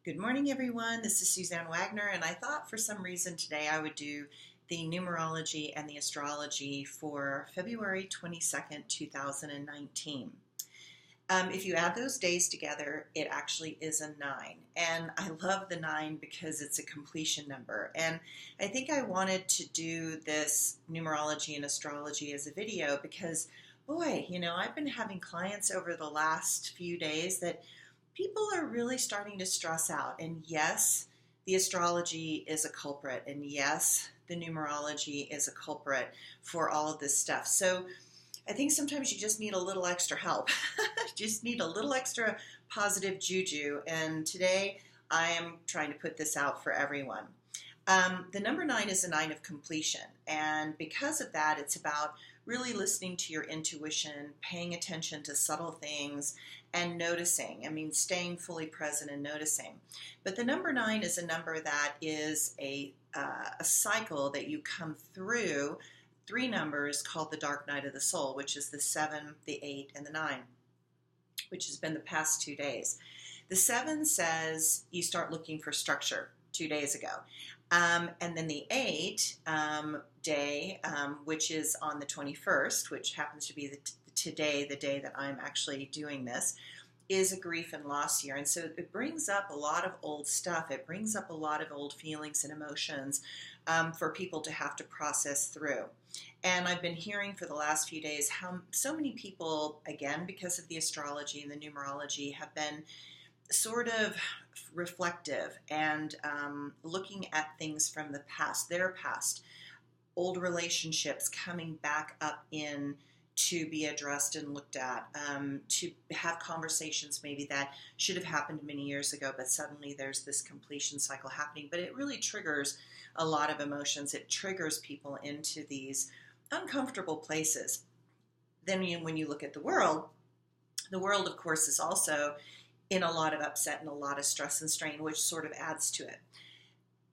Good morning, everyone. This is Suzanne Wagner, and I thought for some reason today I would do the numerology and the astrology for February 22nd, 2019. If you add those days together, it actually is a 9. And I love the 9 because it's a completion number. And I think I wanted to do this numerology and astrology as a video because, boy, I've been having clients over the last few days that people are really starting to stress out. And yes, the astrology is a culprit. And yes, the numerology is a culprit for all of this stuff. So I think sometimes you just need a little extra help. Just need a little extra positive juju. And today I am trying to put this out for everyone. The number 9 is a 9 of completion. And because of that, it's about really listening to your intuition, paying attention to subtle things, and noticing. Staying fully present and noticing. But the number 9 is a number that is a cycle that you come through 3 numbers called the dark night of the soul, which is the 7, the 8, and the 9, which has been the past 2 days. The 7 says you start looking for structure 2 days ago. And then the 8 day, which is on the 21st, which happens to be today, the day that I'm actually doing this, is a grief and loss year. And so it brings up a lot of old stuff. It brings up a lot of old feelings and emotions for people to have to process through. And I've been hearing for the last few days how so many people, again, because of the astrology and the numerology, have been sort of reflective and looking at things from the past, their past, old relationships coming back up in to be addressed and looked at, to have conversations maybe that should have happened many years ago, but suddenly there's this completion cycle happening. But it really triggers a lot of emotions. It triggers people into these uncomfortable places. Then when you look at the world, of course, is also in a lot of upset and a lot of stress and strain, which sort of adds to it.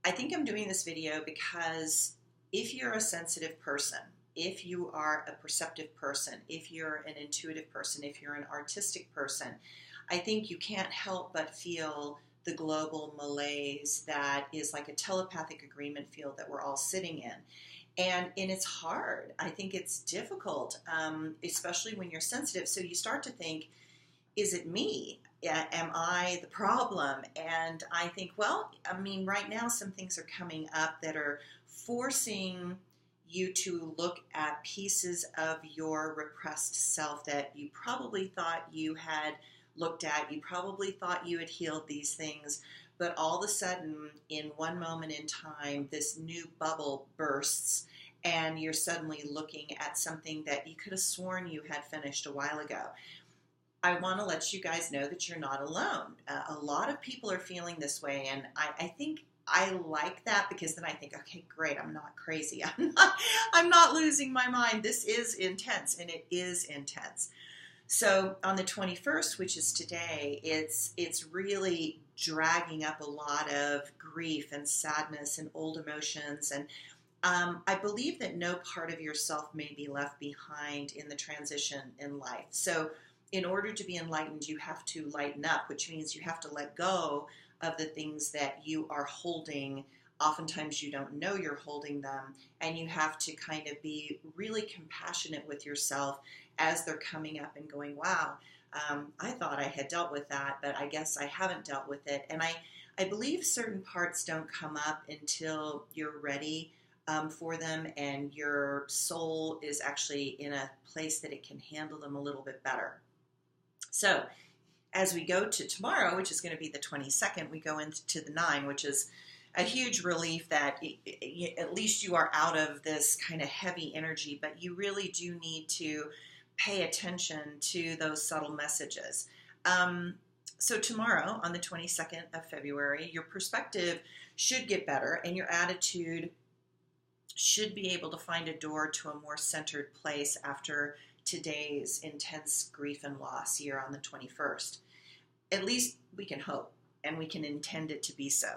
I think I'm doing this video because if you're a sensitive person, if you are a perceptive person, if you're an intuitive person, if you're an artistic person, I think you can't help but feel the global malaise that is like a telepathic agreement field that we're all sitting in. And it's hard. I think it's difficult, especially when you're sensitive. So you start to think, is it me? Am I the problem? And I think, right now some things are coming up that are forcing you to look at pieces of your repressed self that you probably thought you had looked at. You probably thought you had healed these things. But all of a sudden, in one moment in time, this new bubble bursts and you're suddenly looking at something that you could have sworn you had finished a while ago. I want to let you guys know that you're not alone. A lot of people are feeling this way, and I think I like that because then I think, okay, great, I'm not crazy. I'm not losing my mind. This is intense, and it is intense. So on the 21st, which is today, it's really dragging up a lot of grief and sadness and old emotions. And I believe that no part of yourself may be left behind in the transition in life. So in order to be enlightened, you have to lighten up, which means you have to let go of the things that you are holding. Oftentimes you don't know you're holding them, and you have to kind of be really compassionate with yourself as they're coming up and going, wow, I thought I had dealt with that, but I guess I haven't dealt with it. And I believe certain parts don't come up until you're ready for them, and your soul is actually in a place that it can handle them a little bit better. So as we go to tomorrow, which is going to be the 22nd, we go into the 9, which is a huge relief that at least you are out of this kind of heavy energy, but you really do need to pay attention to those subtle messages. So tomorrow, on the 22nd of February, your perspective should get better, and your attitude should be able to find a door to a more centered place after today's intense grief and loss year on the 21st. At least we can hope, and we can intend it to be so.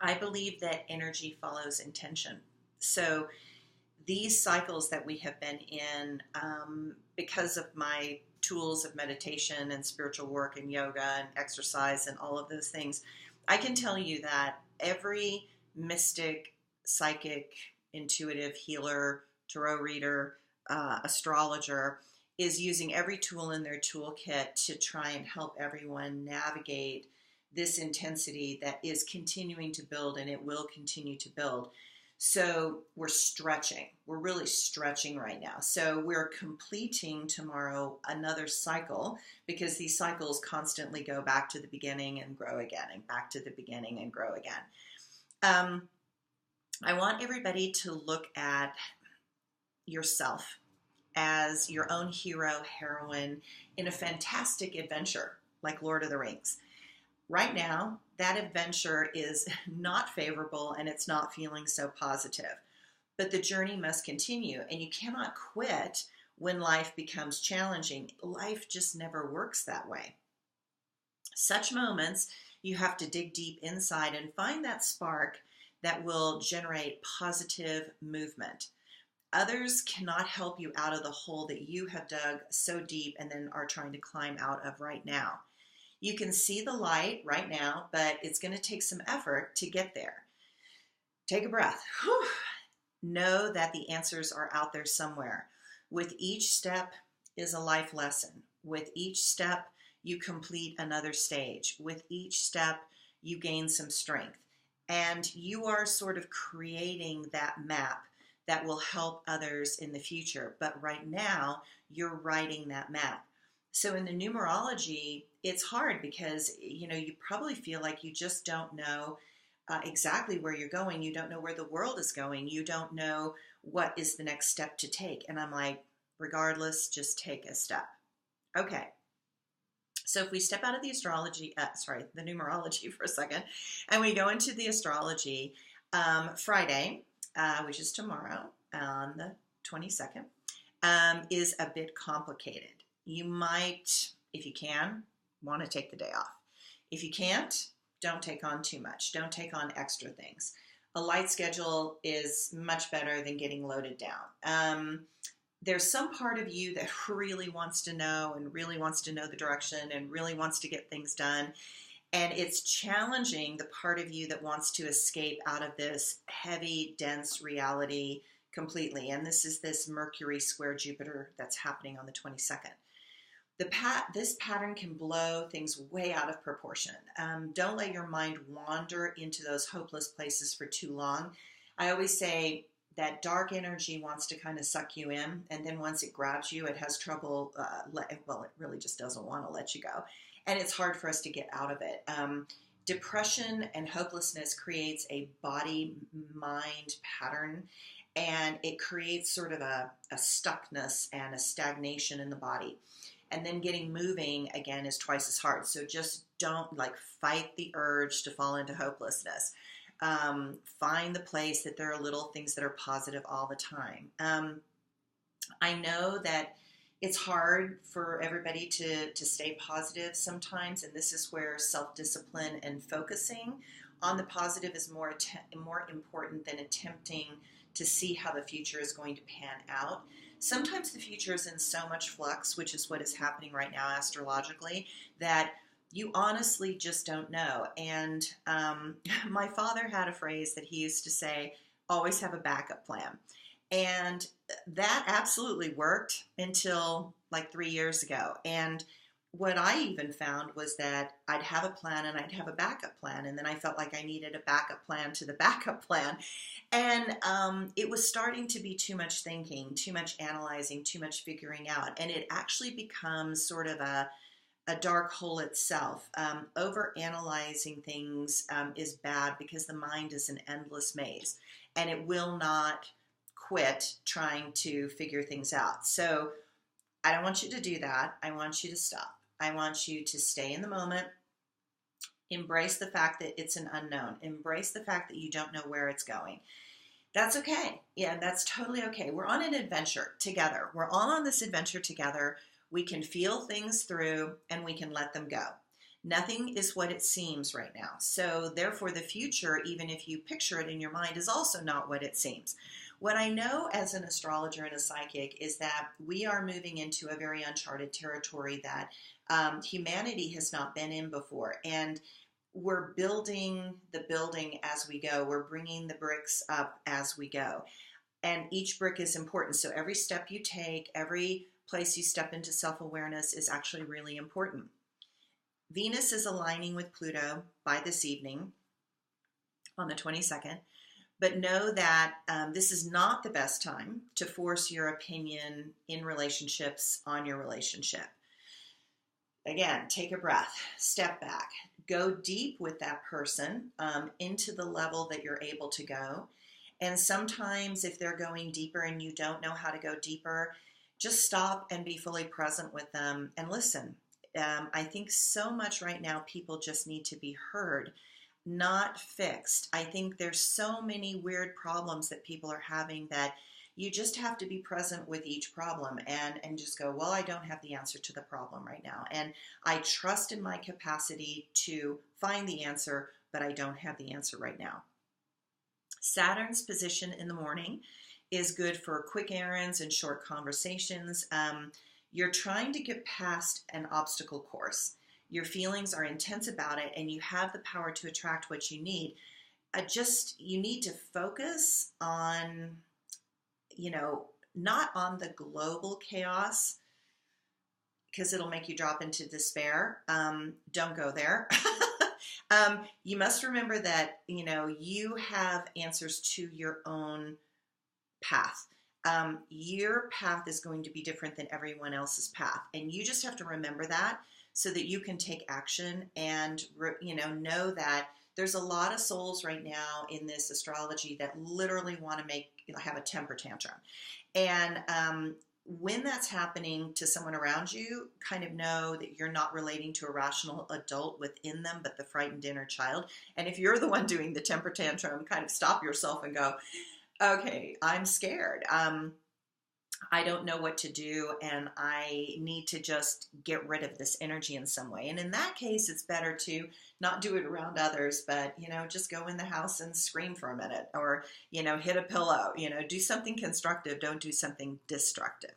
I believe that energy follows intention. So these cycles that we have been in, because of my tools of meditation and spiritual work and yoga and exercise and all of those things, I can tell you that every mystic, psychic, intuitive healer, tarot reader, astrologer is using every tool in their toolkit to try and help everyone navigate this intensity that is continuing to build, and it will continue to build. So we're stretching. We're really stretching right now. So we're completing tomorrow another cycle, because these cycles constantly go back to the beginning and grow again, and back to the beginning and grow again. I want everybody to look at yourself as your own hero, heroine in a fantastic adventure like Lord of the Rings. Right now, that adventure is not favorable and it's not feeling so positive. But the journey must continue, and you cannot quit when life becomes challenging. Life just never works that way. Such moments, you have to dig deep inside and find that spark that will generate positive movement. Others cannot help you out of the hole that you have dug so deep and then are trying to climb out of right now. You can see the light right now, but it's going to take some effort to get there. Take a breath. Whew. Know that the answers are out there somewhere. With each step is a life lesson. With each step, you complete another stage. With each step, you gain some strength. And you are sort of creating that map that will help others in the future. But right now, you're writing that map. So in the numerology, it's hard because, you probably feel like you just don't know exactly where you're going. You don't know where the world is going. You don't know what is the next step to take. And I'm like, regardless, just take a step. Okay. So if we step out of the the numerology for a second, and we go into the astrology, Friday, which is tomorrow on the 22nd, is a bit complicated. You might, if you can, want to take the day off. If you can't, don't take on too much. Don't take on extra things. A light schedule is much better than getting loaded down. There's some part of you that really wants to know and really wants to know the direction and really wants to get things done. And it's challenging the part of you that wants to escape out of this heavy, dense reality completely. And this is this Mercury square Jupiter that's happening on the 22nd. This pattern can blow things way out of proportion. Don't let your mind wander into those hopeless places for too long. I always say that dark energy wants to kind of suck you in, and then once it grabs you, it has trouble, it really just doesn't want to let you go. And it's hard for us to get out of it. Depression and hopelessness creates a body-mind pattern, and it creates sort of a stuckness and a stagnation in the body. And then getting moving again is twice as hard. So just don't fight the urge to fall into hopelessness. Find the place that there are little things that are positive all the time. I know that it's hard for everybody to stay positive sometimes, and this is where self-discipline and focusing on the positive is more important than attempting to see how the future is going to pan out. Sometimes the future is in so much flux, which is what is happening right now astrologically, that you honestly just don't know. And my father had a phrase that he used to say, always have a backup plan. And that absolutely worked until 3 years ago. And what I even found was that I'd have a plan and I'd have a backup plan. And then I felt like I needed a backup plan to the backup plan. And it was starting to be too much thinking, too much analyzing, too much figuring out. And it actually becomes sort of a dark hole itself. Over-analyzing things is bad because the mind is an endless maze. And it will not quit trying to figure things out. So I don't want you to do that. I want you to stop. I want you to stay in the moment. Embrace the fact that it's an unknown. Embrace the fact that you don't know where it's going. That's okay. Yeah, that's totally okay. We're on an adventure together. We're all on this adventure together. We can feel things through and we can let them go. Nothing is what it seems right now. So therefore the future, even if you picture it in your mind, is also not what it seems. What I know as an astrologer and a psychic is that we are moving into a very uncharted territory that humanity has not been in before. And we're building the building as we go. We're bringing the bricks up as we go. And each brick is important. So every step you take, every place you step into self-awareness is actually really important. Venus is aligning with Pluto by this evening on the 22nd. But know that this is not the best time to force your opinion in relationships on your relationship. Again, take a breath, step back, go deep with that person into the level that you're able to go. And sometimes if they're going deeper and you don't know how to go deeper, just stop and be fully present with them and listen. I think so much right now people just need to be heard, not fixed. I think there's so many weird problems that people are having that you just have to be present with each problem and just go, well, I don't have the answer to the problem right now. And I trust in my capacity to find the answer, but I don't have the answer right now. Saturn's position in the morning is good for quick errands and short conversations. You're trying to get past an obstacle course. Your feelings are intense about it, and you have the power to attract what you need. You need to focus on, not on the global chaos, because it'll make you drop into despair. Don't go there. You must remember that, you have answers to your own path. Your path is going to be different than everyone else's path. And you just have to remember that so that you can take action and, know that there's a lot of souls right now in this astrology that literally want to have a temper tantrum. And when that's happening to someone around you, kind of know that you're not relating to a rational adult within them, but the frightened inner child. And if you're the one doing the temper tantrum, kind of stop yourself and go, okay, I'm scared. I don't know what to do, and I need to just get rid of this energy in some way. And in that case, it's better to not do it around others, but, just go in the house and scream for a minute, or, hit a pillow, do something constructive. Don't do something destructive.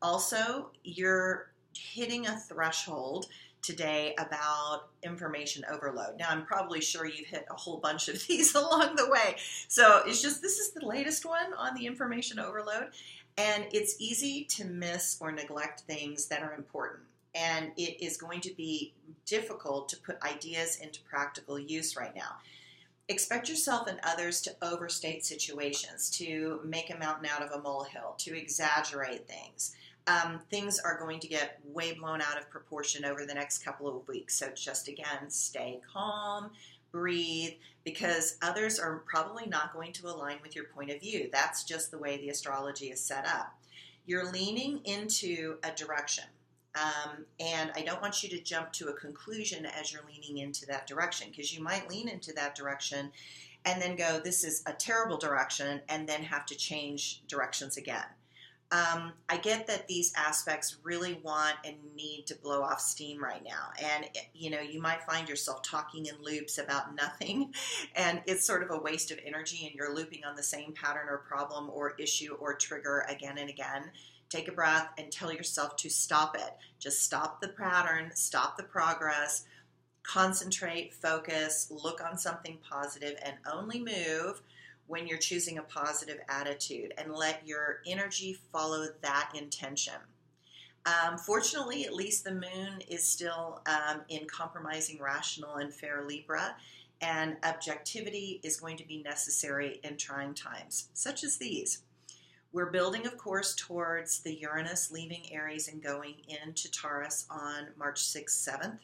Also, you're hitting a threshold today about information overload. Now, I'm probably sure you've hit a whole bunch of these along the way. So this is the latest one on the information overload. And it's easy to miss or neglect things that are important. And it is going to be difficult to put ideas into practical use right now. Expect yourself and others to overstate situations, to make a mountain out of a molehill, to exaggerate things. Things are going to get way blown out of proportion over the next couple of weeks. So just, again, stay calm, breathe, because others are probably not going to align with your point of view. That's just the way the astrology is set up. You're leaning into a direction. And I don't want you to jump to a conclusion as you're leaning into that direction, because you might lean into that direction and then go, this is a terrible direction, and then have to change directions again. I get that these aspects really want and need to blow off steam right now. And, you might find yourself talking in loops about nothing, and it's sort of a waste of energy, and you're looping on the same pattern or problem or issue or trigger again and again. Take a breath and tell yourself to stop it. Just stop the pattern, stop the progress, concentrate, focus, look on something positive, and only move when you're choosing a positive attitude, and let your energy follow that intention. Fortunately, at least the moon is still in compromising, rational, and fair Libra, and objectivity is going to be necessary in trying times, such as these. We're building, of course, towards the Uranus leaving Aries and going into Taurus on March 6th, 7th.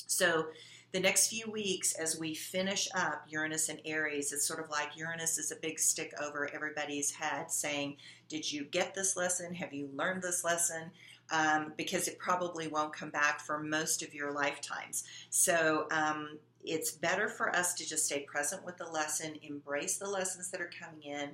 So the next few weeks, as we finish up Uranus and Aries, it's sort of like Uranus is a big stick over everybody's head saying, did you get this lesson? Have you learned this lesson? Because it probably won't come back for most of your lifetimes. So it's better for us to just stay present with the lesson, embrace the lessons that are coming in,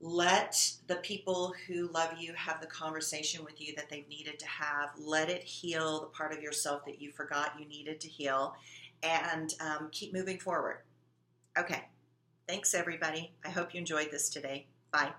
let the people who love you have the conversation with you that they've needed to have. Let it heal the part of yourself that you forgot you needed to heal, and keep moving forward. Okay, Thanks, everybody. I hope you enjoyed this today. Bye.